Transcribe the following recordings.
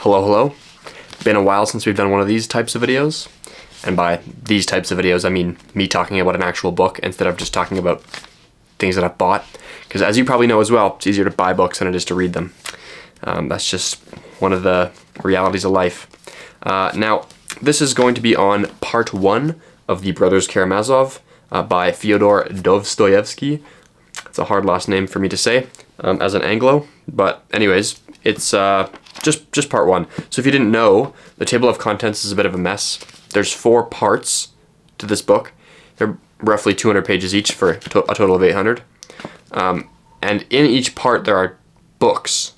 Hello. Been a while since we've done one of these types of videos. And by these types of videos, I mean me talking about an actual book instead of just talking about things that I've bought. Because as you probably know as well, it's easier to buy books than it is to read them. That's just one of the realities of life. Now, this is going to be on part 1 of The Brothers Karamazov by Fyodor Dostoevsky. It's a hard last name for me to say as an Anglo, but anyways, it's just part 1. So if you didn't know, the table of contents is a bit of a mess. There's 4 parts to this book. They're roughly 200 pages each for a total of 800. And in each part there are books,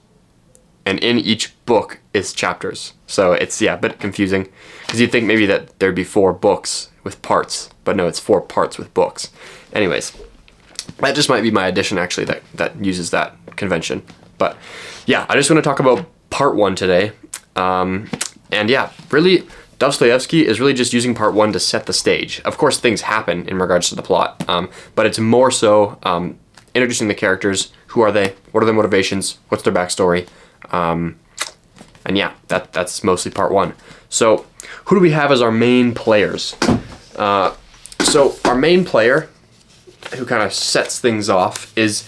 and in each book is chapters. So it's, yeah, a bit confusing, because you'd think maybe that there'd be 4 books with parts, but no, it's 4 parts with books. Anyways, that just might be my edition actually that uses that convention. But yeah, I just want to talk about part 1 today. And yeah, really, Dostoevsky is really just using part 1 to set the stage. Of course, things happen in regards to the plot, but it's more so introducing the characters. Who are they? What are their motivations? What's their backstory? And yeah, that's mostly part 1. So who do we have as our main players? So our main player, who kind of sets things off, is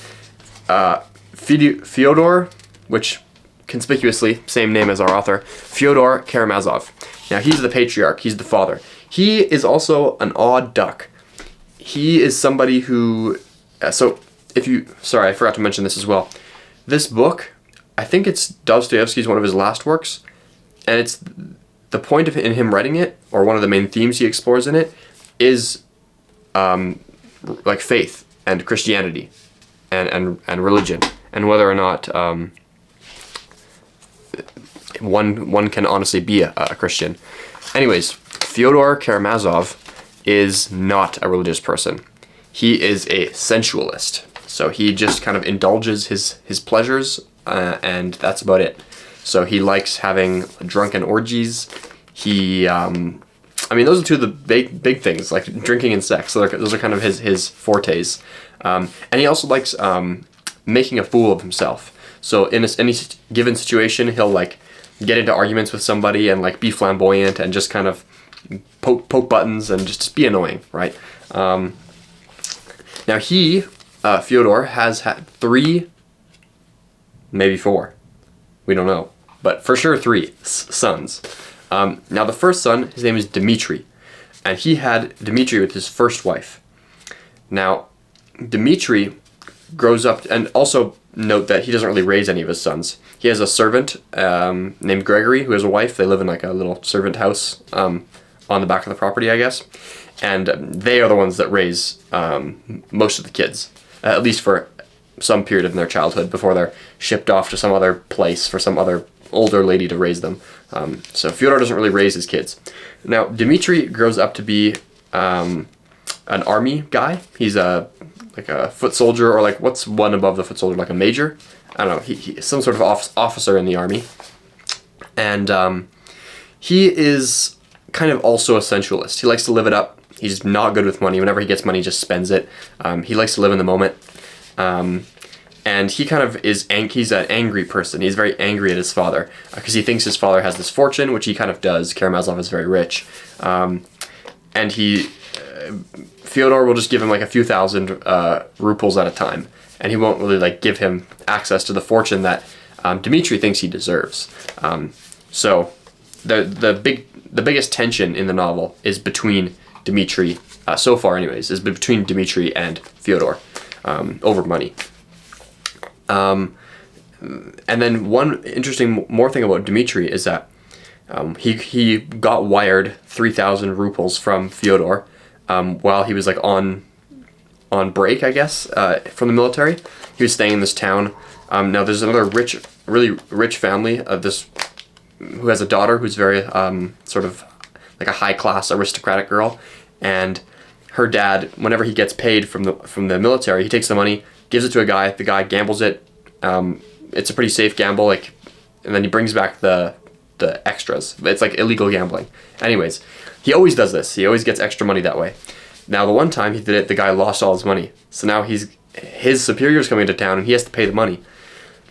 Fyodor, which conspicuously, same name as our author, Fyodor Karamazov. Now he's the patriarch, he's the father. He is also an odd duck. He is somebody who, sorry, I forgot to mention this as well. This book, I think it's Dostoevsky's one of his last works, and it's the point of in him writing it, or one of the main themes he explores in it, is like faith and Christianity and religion, and whether or not one can honestly be a Christian. Anyways, Fyodor Karamazov is not a religious person. He is a sensualist. So he just kind of indulges his pleasures, and that's about it. So he likes having drunken orgies. He, I mean, those are 2 of the big things, like drinking and sex. So those are kind of his fortes. And he also likes making a fool of himself. So in any given situation, he'll like get into arguments with somebody and like be flamboyant and just kind of poke buttons and just be annoying, right? Now Fyodor has had 3, maybe 4, we don't know, but for sure 3 sons. Now the first son, his name is Dmitri, and he had Dmitri with his first wife. Now Dmitri grows up, and also note that he doesn't really raise any of his sons. He has a servant named Gregory, who has a wife. They live in like a little servant house on the back of the property, I guess. And they are the ones that raise most of the kids, at least for some period in their childhood, before they're shipped off to some other place for some other older lady to raise them. So Fyodor doesn't really raise his kids. Now Dmitri grows up to be an army guy. He's like a foot soldier, or like, what's one above the foot soldier, like a major? I don't know, he's some sort of officer in the army. And he is kind of also a sensualist. He likes to live it up. He's not good with money. Whenever he gets money, he just spends it. He likes to live in the moment. And he kind of he's an angry person. He's very angry at his father because he thinks his father has this fortune, which he kind of does. Karamazov is very rich. And Fyodor will just give him like a few thousand ruples at a time, and he won't really like give him access to the fortune that Dmitri thinks he deserves. So the biggest tension in the novel is between Dmitri, so far anyways, is between Dmitri and Fyodor over money. And then one interesting more thing about Dmitri is that he got wired 3,000 ruples from Fyodor while he was like on break, I guess, from the military. He was staying in this town. Now there's another really rich family of this who has a daughter who's very sort of like a high-class aristocratic girl, and her dad, whenever he gets paid from the military, he takes the money, gives it to a guy. The guy gambles it. It's a pretty safe gamble, like, and then he brings back the extras. It's like illegal gambling. Anyways, he always does this. He always gets extra money that way. Now, the one time he did it, the guy lost all his money. So now his superior's coming into town and he has to pay the money.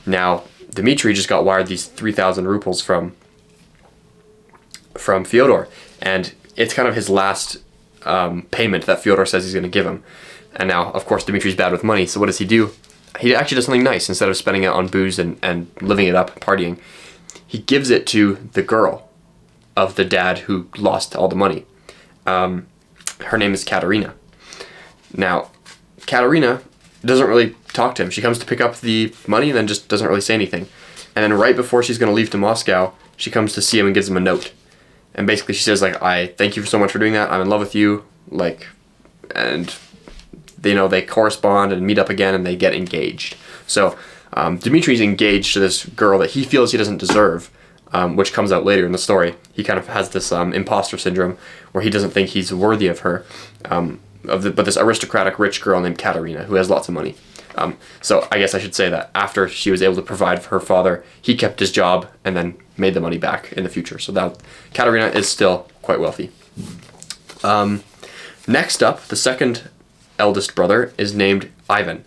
Now, Dmitri just got wired these 3,000 ruples from from Fyodor, and it's kind of his last payment that Fyodor says he's going to give him. And now, of course, Dmitri's bad with money, so what does he do? He actually does something nice. Instead of spending it on booze and living it up, partying, he gives it to the girl of the dad who lost all the money. Her name is Katarina. Now, Katarina doesn't really talk to him. She comes to pick up the money and then just doesn't really say anything. And then right before she's going to leave to Moscow, she comes to see him and gives him a note. And basically she says, like, I thank you so much for doing that. I'm in love with you. Like, and, you know, they correspond and meet up again and they get engaged. So Dmitri's engaged to this girl that he feels he doesn't deserve, which comes out later in the story. He kind of has this imposter syndrome where he doesn't think he's worthy of her, but this aristocratic rich girl named Katarina who has lots of money. So I guess I should say that after she was able to provide for her father, he kept his job and then made the money back in the future. So that Katarina is still quite wealthy. Next up, the second eldest brother is named Ivan.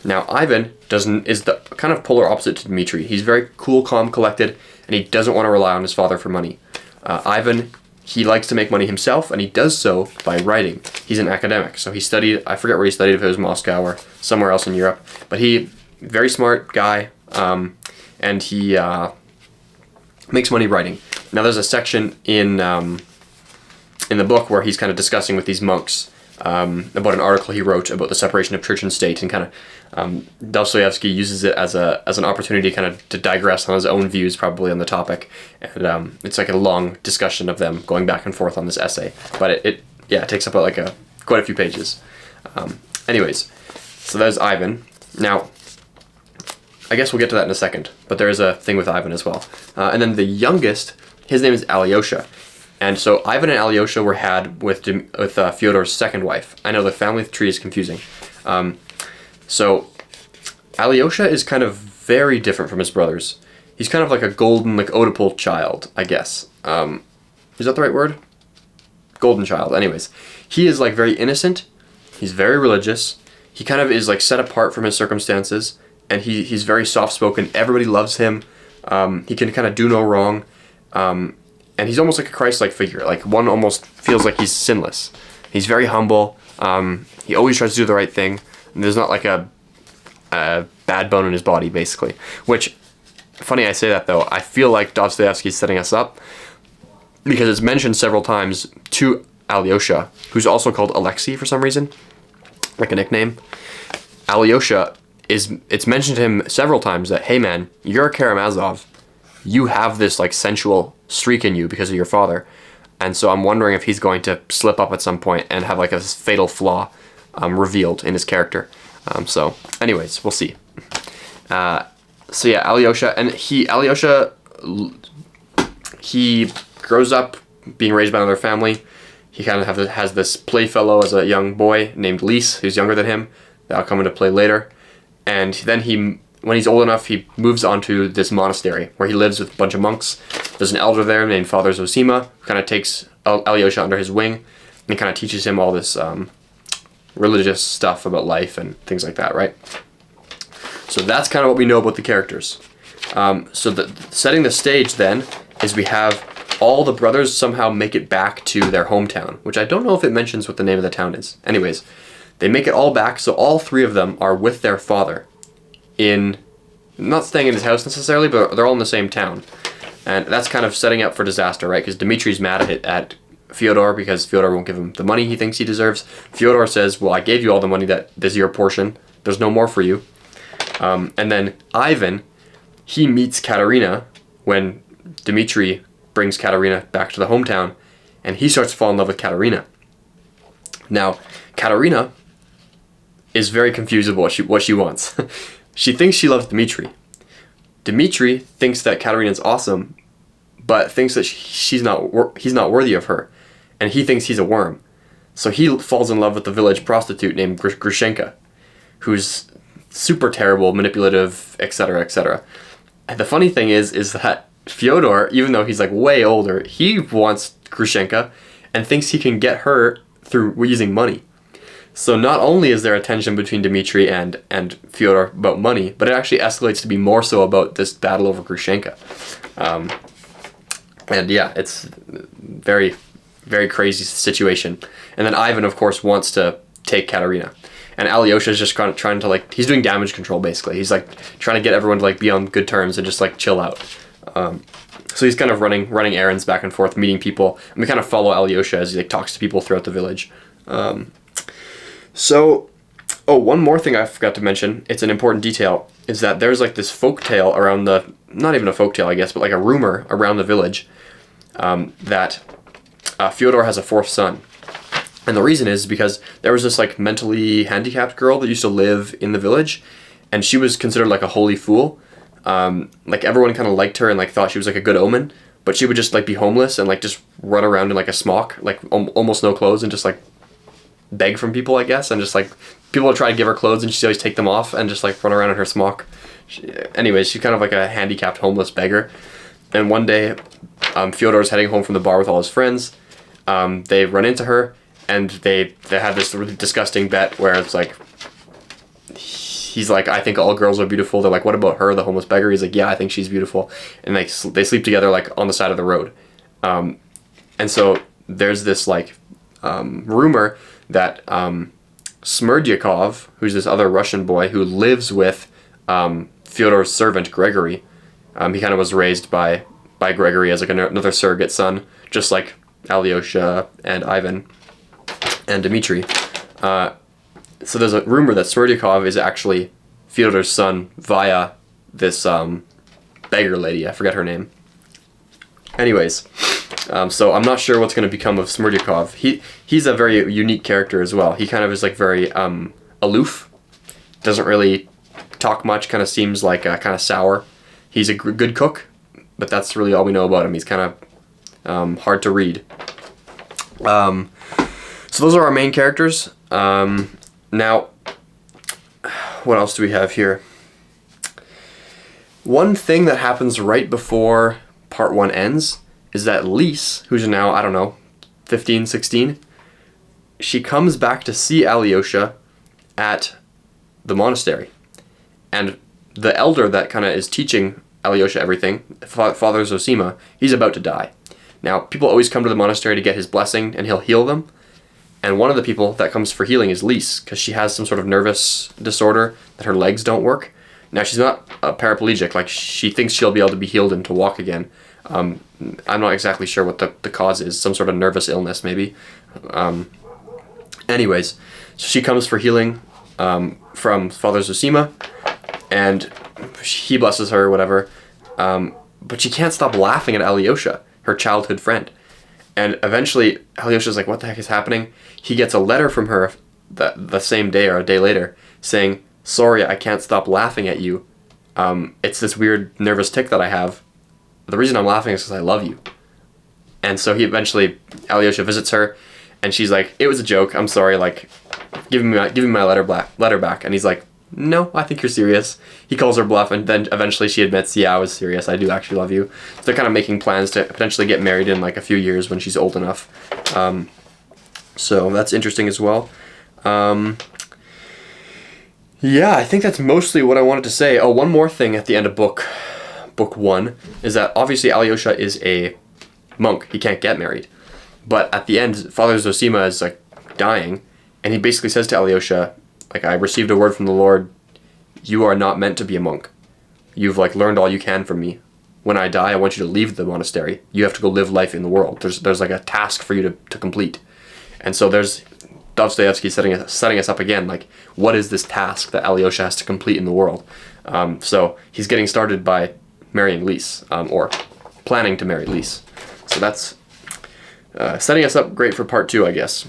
Now Ivan is the kind of polar opposite to Dmitri. He's very cool, calm, collected, and he doesn't want to rely on his father for money. Ivan, he likes to make money himself, and he does so by writing. He's an academic, so he studied, I forget where he studied, if it was Moscow or somewhere else in Europe, but very smart guy, and he makes money writing. Now there's a section in the book where he's kind of discussing with these monks about an article he wrote about the separation of church and state, and kind of Dostoevsky uses it as an opportunity kind of to digress on his own views probably on the topic, and it's like a long discussion of them going back and forth on this essay, but it takes up quite a few pages. Anyways, so there's Ivan. Now I guess we'll get to that in a second, but there is a thing with Ivan as well. And then the youngest, his name is Alyosha. And so Ivan and Alyosha were had with Fyodor's second wife. I know the family tree is confusing. So Alyosha is kind of very different from his brothers. He's kind of like a golden, like Oedipal child, I guess. Is that the right word? Golden child. Anyways, he is like very innocent. He's very religious. He kind of is like set apart from his circumstances, and he's very soft-spoken. Everybody loves him. He can kind of do no wrong. And he's almost like a Christ-like figure. Like, one almost feels like he's sinless. He's very humble. He always tries to do the right thing. And there's not like a bad bone in his body, basically. Which, funny I say that, though. I feel like Dostoevsky's setting us up, because it's mentioned several times to Alyosha, who's also called Alexei for some reason, like a nickname. Alyosha, it's mentioned to him several times that, hey man, you're a Karamazov. You have this like sensual streak in you because of your father. And so I'm wondering if he's going to slip up at some point and have like a fatal flaw revealed in his character. So anyways, we'll see. So yeah, Alyosha, and he grows up being raised by another family. He kind of has this playfellow as a young boy named Lys, who's younger than him. That'll come into play later. And then when he's old enough, he moves on to this monastery where he lives with a bunch of monks. There's an elder there named Father Zosima, who kind of takes Alyosha under his wing and kind of teaches him all this religious stuff about life and things like that, right? So that's kind of what we know about the characters. So setting the stage then is we have all the brothers somehow make it back to their hometown, which I don't know if it mentions what the name of the town is. Anyways, they make it all back, so all three of them are with their father not staying in his house necessarily, but they're all in the same town. And that's kind of setting up for disaster, right? Because Dmitri's mad at Fyodor because Fyodor won't give him the money he thinks he deserves. Fyodor says, well, I gave you all the money, this is your portion. There's no more for you. And then Ivan, he meets Katarina when Dmitri brings Katarina back to the hometown, and he starts to fall in love with Katarina. Now, Katarina is very confused about what she wants. She thinks she loves Dmitri. Dmitri thinks that Katarina's awesome, but thinks that he's not worthy of her, and he thinks he's a worm. So he falls in love with the village prostitute named Grushenka, who's super terrible, manipulative, etc., etc. And the funny thing is that Fyodor, even though he's like way older, he wants Grushenka and thinks he can get her through using money. So not only is there a tension between Dmitri and Fyodor about money, but it actually escalates to be more so about this battle over Grushenka. And yeah, it's very, very crazy situation. And then Ivan, of course, wants to take Katarina. And Alyosha is just kind of trying to, like, he's doing damage control, basically. He's, like, trying to get everyone to, like, be on good terms and just, like, chill out. So he's kind of running errands back and forth, meeting people. And we kind of follow Alyosha as he, like, talks to people throughout the village. One more thing I forgot to mention, it's an important detail, is that there's, like, this folk tale around the, not even a folk tale, I guess, but, like, a rumor around the village that Fyodor has a fourth son. And the reason is because there was this, like, mentally handicapped girl that used to live in the village, and she was considered, like, a holy fool. Like, everyone kind of liked her and, like, thought she was, like, a good omen, but she would just, like, be homeless and, like, just run around in, like, a smock, like, almost no clothes, and just, like, beg from people, I guess, and just, like, people would try to give her clothes, and she'd always take them off and just, like, run around in her smock. Anyways, she's kind of like a handicapped homeless beggar. And one day, Fyodor's heading home from the bar with all his friends. They run into her, and they have this really disgusting bet where it's like, he's like, I think all girls are beautiful. They're like, what about her, the homeless beggar? He's like, yeah, I think she's beautiful. And they sleep together, like, on the side of the road. And so there's this, like, rumor that Smerdyakov, who's this other Russian boy who lives with Fyodor's servant Gregory, he kind of was raised by Gregory as, like, another surrogate son, just like Alyosha and Ivan and Dmitri. So there's a rumor that Smerdyakov is actually Fyodor's son via this beggar lady. I forget her name. Anyways, so I'm not sure what's going to become of Smerdyakov. He's a very unique character as well. He kind of is, like, very aloof. Doesn't really talk much. Kind of seems like kind of sour. He's a good cook, but that's really all we know about him. He's kind of hard to read. So those are our main characters. Now, what else do we have here? One thing that happens right before part 1 ends is that Lise, who's now, I don't know, 15, 16, she comes back to see Alyosha at the monastery. And the elder that kind of is teaching Alyosha everything, Father Zosima, he's about to die. Now, people always come to the monastery to get his blessing, and he'll heal them. And one of the people that comes for healing is Lise, because she has some sort of nervous disorder that her legs don't work. Now, she's not a paraplegic. Like, she thinks she'll be able to be healed and to walk again. I'm not exactly sure what the cause is. Some sort of nervous illness, maybe. Anyways, so she comes for healing from Father Zosima, and he blesses her, whatever. But she can't stop laughing at Alyosha, her childhood friend. And eventually, Alyosha's like, what the heck is happening? He gets a letter from her the same day or a day later saying, sorry, I can't stop laughing at you. It's this weird nervous tic that I have. The reason I'm laughing is because I love you. And so Alyosha visits her, and she's like, it was a joke, I'm sorry, like, give me my letter back. And he's like, no, I think you're serious. He calls her bluff, and then eventually she admits, yeah, I was serious, I do actually love you. So they're kind of making plans to potentially get married in, like, a few years when she's old enough. So that's interesting as well. Yeah, I think that's mostly what I wanted to say. Oh, one more thing at the end of book 1 is that obviously Alyosha is a monk. He can't get married. But at the end, Father Zosima is, like, dying, and he basically says to Alyosha, like, I received a word from the Lord, you are not meant to be a monk. You've, like, learned all you can from me. When I die, I want you to leave the monastery. You have to go live life in the world. There's like, a task for you to complete. And so there's Dostoevsky setting us up again, like, what is this task that Alyosha has to complete in the world? So he's getting started by marrying Lise, or planning to marry Lise. So that's setting us up great for part 2, I guess.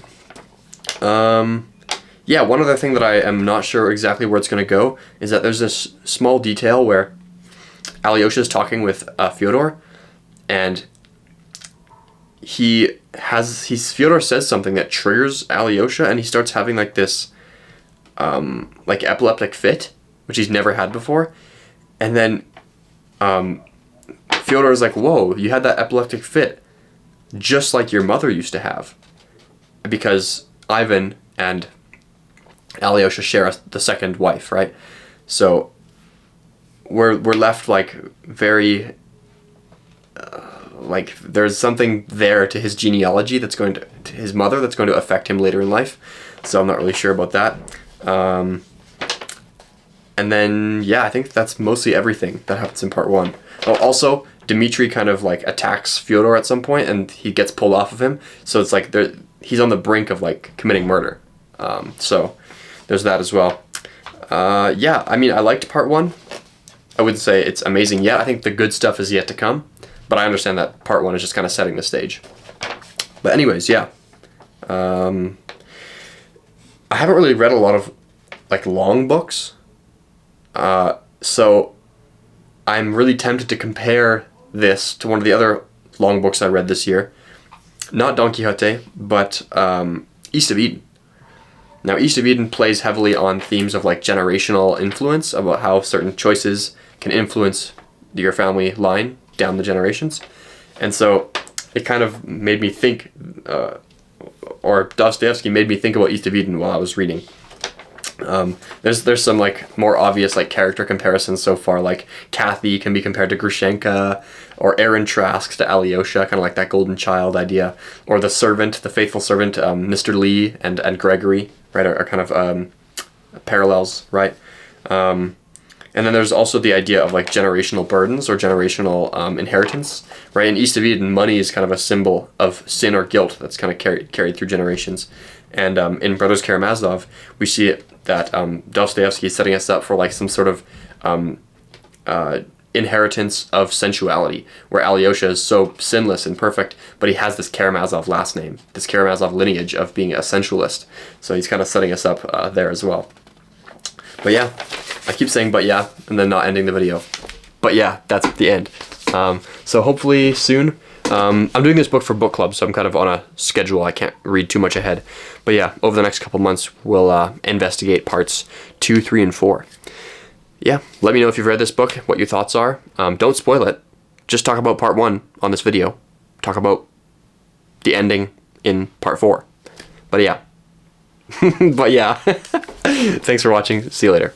Yeah, one other thing that I am not sure exactly where it's going to go is that there's this small detail where Alyosha is talking with Fyodor, and Fyodor says something that triggers Alyosha, and he starts having, like, this like, epileptic fit, which he's never had before. And then Fyodor is like, whoa, you had that epileptic fit just like your mother used to have, because Ivan and Alyosha share the second wife, right? So we're left, like, very like there's something there to his genealogy that's going to his mother that's going to affect him later in life. So I'm not really sure about that. And then, yeah, I think that's mostly everything that happens in part 1. Oh, also, Dmitri kind of like attacks Fyodor at some point, and he gets pulled off of him. So it's like he's on the brink of like committing murder. So there's that as well. Yeah, I mean, I liked part 1. I wouldn't say it's amazing yet. I think the good stuff is yet to come. But I understand that part 1 is just kind of setting the stage. But anyways, yeah. I haven't really read a lot of like long books. So I'm really tempted to compare this to one of the other long books I read this year. Not Don Quixote, but East of Eden. Now, East of Eden plays heavily on themes of like generational influence, about how certain choices can influence your family line down the generations. And so it kind of made me think, or Dostoevsky made me think about East of Eden while I was reading. There's some like more obvious like character comparisons so far, like Kathy can be compared to Grushenka, or Aaron Trask to Alyosha, kind of like that golden child idea, or the servant, the faithful servant, Mr. Lee and Gregory, right, are kind of parallels, right? And then there's also the idea of like generational burdens or generational inheritance, right? In East of Eden, money is kind of a symbol of sin or guilt that's kind of carried through generations. And in Brothers Karamazov, we see it that Dostoevsky is setting us up for like some sort of inheritance of sensuality, where Alyosha is so sinless and perfect, but he has this Karamazov last name, this Karamazov lineage of being a sensualist. So he's kind of setting us up there as well. But yeah, I keep saying but yeah, and then not ending the video. But yeah, that's the end. So hopefully soon. I'm doing this book for book club, so I'm kind of on a schedule. I can't read too much ahead. But yeah, over the next couple months, we'll investigate parts 2, 3, and 4. Yeah, let me know if you've read this book, what your thoughts are. Don't spoil it. Just talk about part 1 on this video. Talk about the ending in part 4. But yeah. But yeah. Thanks for watching. See you later.